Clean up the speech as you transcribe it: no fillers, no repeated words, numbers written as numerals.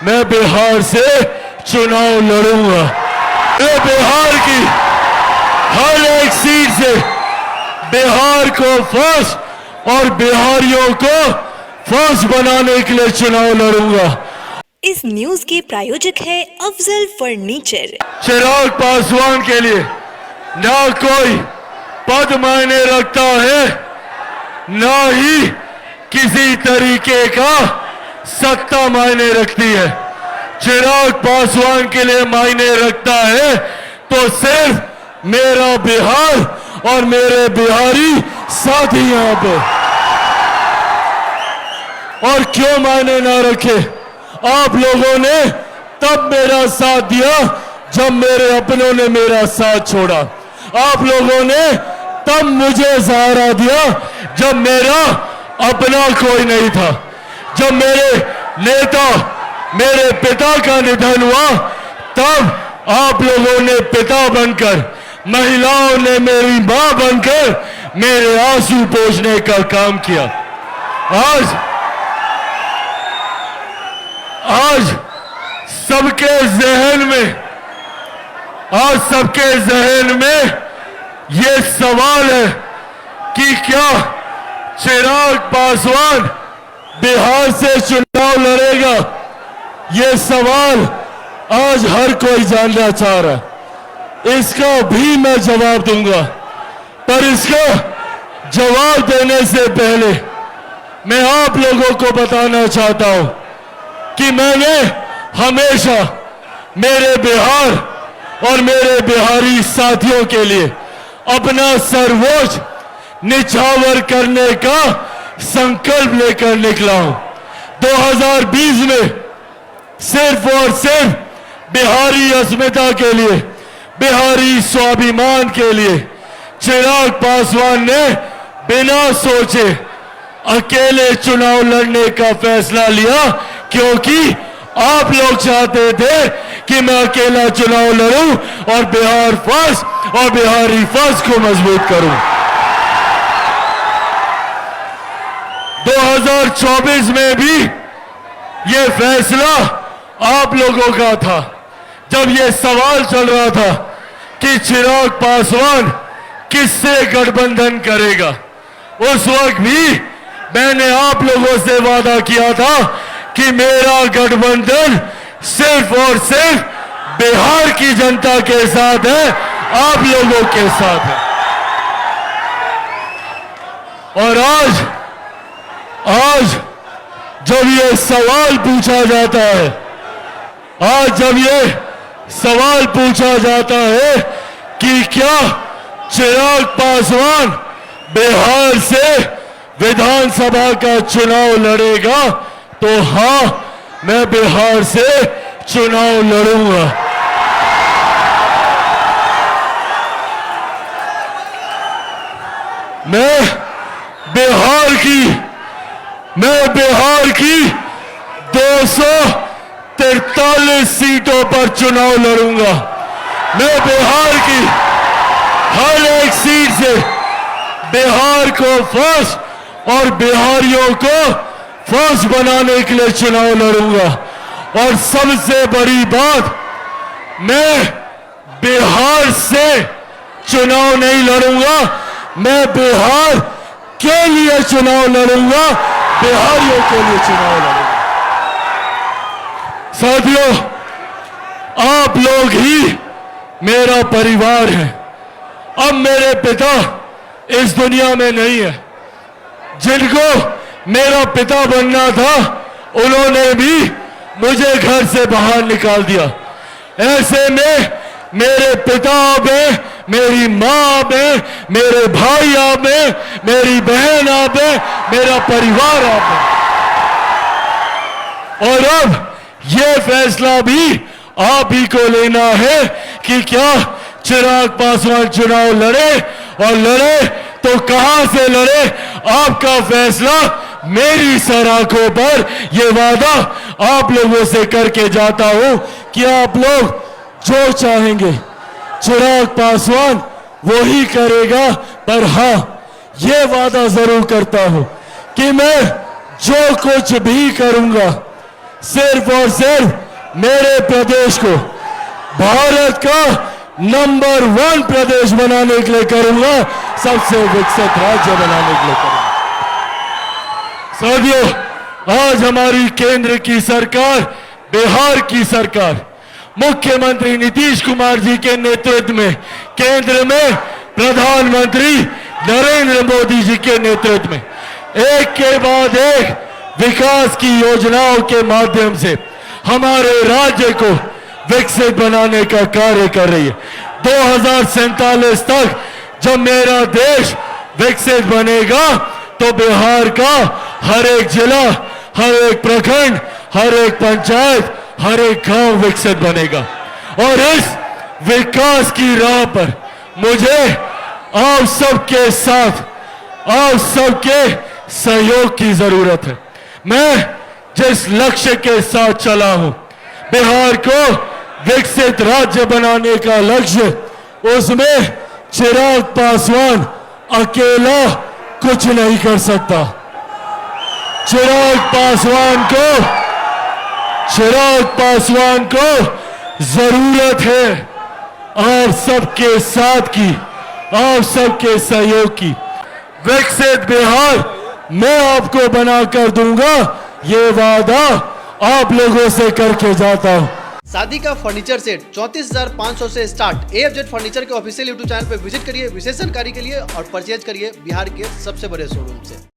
मैं बिहार से चुनाव लड़ूंगा। मैं बिहार की हर एक सीट से बिहार को फर्स्ट और बिहारियों को फर्स्ट बनाने के लिए चुनाव लड़ूंगा। इस न्यूज के प्रायोजक है अफजल फर्नीचर। चिराग पासवान के लिए ना कोई पद मायने रखता है, ना ही किसी तरीके का सत्ता मायने रखती है। चिराग पासवान के लिए मायने रखता है तो सिर्फ मेरा बिहार और मेरे बिहारी साथी यहां पे। और क्यों मायने ना रखे? आप लोगों ने तब मेरा साथ दिया जब मेरे अपनों ने मेरा साथ छोड़ा। आप लोगों ने तब मुझे सहारा दिया जब मेरा अपना कोई नहीं था। जब मेरे नेता, मेरे पिता का निधन हुआ, तब आप लोगों ने पिता बनकर, महिलाओं ने मेरी मां बनकर मेरे आंसू पोंछने का काम किया। आज सबके जहन में ये सवाल है कि क्या चिराग पासवान बिहार से चुनाव लड़ेगा? ये सवाल आज हर कोई जानना चाह रहा है। इसका भी मैं जवाब दूंगा, पर इसका जवाब देने से पहले मैं आप लोगों को बताना चाहता हूं कि मैंने हमेशा मेरे बिहार और मेरे बिहारी साथियों के लिए अपना सर्वोच्च निछावर करने का संकल्प लेकर निकला हूं। 2020 में सिर्फ और सिर्फ बिहारी अस्मिता के लिए, बिहारी स्वाभिमान के लिए चिराग पासवान ने बिना सोचे अकेले चुनाव लड़ने का फैसला लिया, क्योंकि आप लोग चाहते थे कि मैं अकेला चुनाव लड़ूं और बिहार फर्स्ट और बिहारी फर्स्ट को मजबूत करूं। 2024 में भी ये फैसला आप लोगों का था। जब ये सवाल चल रहा था कि चिराग पासवान किससे गठबंधन करेगा, उस वक्त भी मैंने आप लोगों से वादा किया था कि मेरा गठबंधन सिर्फ और सिर्फ बिहार की जनता के साथ है, आप लोगों के साथ है। और आज जब ये सवाल पूछा जाता है, कि क्या चिराग पासवान बिहार से विधानसभा का चुनाव लड़ेगा, तो हां, मैं बिहार से चुनाव लड़ूंगा। मैं बिहार की 243 सीटों पर चुनाव लड़ूंगा। मैं बिहार की हर एक सीट से बिहार को फर्स्ट और बिहारियों को फर्स्ट बनाने के लिए चुनाव लड़ूंगा। और सबसे बड़ी बात, मैं बिहार से चुनाव नहीं लड़ूंगा, मैं बिहार के लिए चुनाव लड़ूंगा, बिहारियों के लिए चुनाव लड़ूंगा। साथियों, आप लोग ही मेरा परिवार है। अब मेरे पिता इस दुनिया में नहीं है। जिनको मेरा पिता बनना था, उन्होंने भी मुझे घर से बाहर निकाल दिया। ऐसे में मेरे पिता आप हैं, मेरी माँ आप हैं, मेरे भाई आप हैं, मेरी बहन आप हैं, मेरा परिवार आप है। और अब ये फैसला भी आप ही को लेना है कि क्या चिराग पासवान चुनाव लड़े, और लड़े तो कहां से लड़े। आपका फैसला मेरी सराखों पर। ये वादा आप लोगों से करके जाता हूं कि आप लोग जो चाहेंगे चिराग पासवान वो ही करेगा। पर हां, ये वादा जरूर करता हूं कि मैं जो कुछ भी करूंगा सिर्फ और सिर्फ मेरे प्रदेश को भारत का नंबर 1 प्रदेश बनाने के लिए करूंगा, सबसे विकसित राज्य बनाने के लिए करूंगा। साथियों, आज हमारी केंद्र की सरकार, बिहार की सरकार, मुख्यमंत्री नीतीश कुमार जी के नेतृत्व में, केंद्र में प्रधानमंत्री नरेंद्र मोदी जी के नेतृत्व में एक के बाद एक विकास की योजनाओं के माध्यम से हमारे राज्य को विकसित बनाने का कार्य कर रही है। 2047 तक जब मेरा देश विकसित बनेगा तो बिहार का हर एक जिला, हर एक प्रखंड, हर एक पंचायत, हर एक गांव विकसित बनेगा। और इस विकास की राह पर मुझे आप सबके साथ, आप सबके सहयोग की जरूरत है। मैं जिस लक्ष्य के साथ चला हूं, बिहार को विकसित राज्य बनाने का लक्ष्य, उसमें चिराग पासवान अकेला कुछ नहीं कर सकता। चिराग पासवान को जरूरत है आप सबके साथ की, आप सबके सहयोग की। विकसित बिहार मैं आपको बनाकर दूंगा, ये वादा आप लोगों से करके जाता हूं। शादी का फर्नीचर सेट 34,500 से स्टार्ट। AFZ फर्नीचर के ऑफिशियल यूट्यूब चैनल पर विजिट करिए विशेष जानकारी के लिए और परचेज करिए बिहार के सबसे बड़े शोरूम से।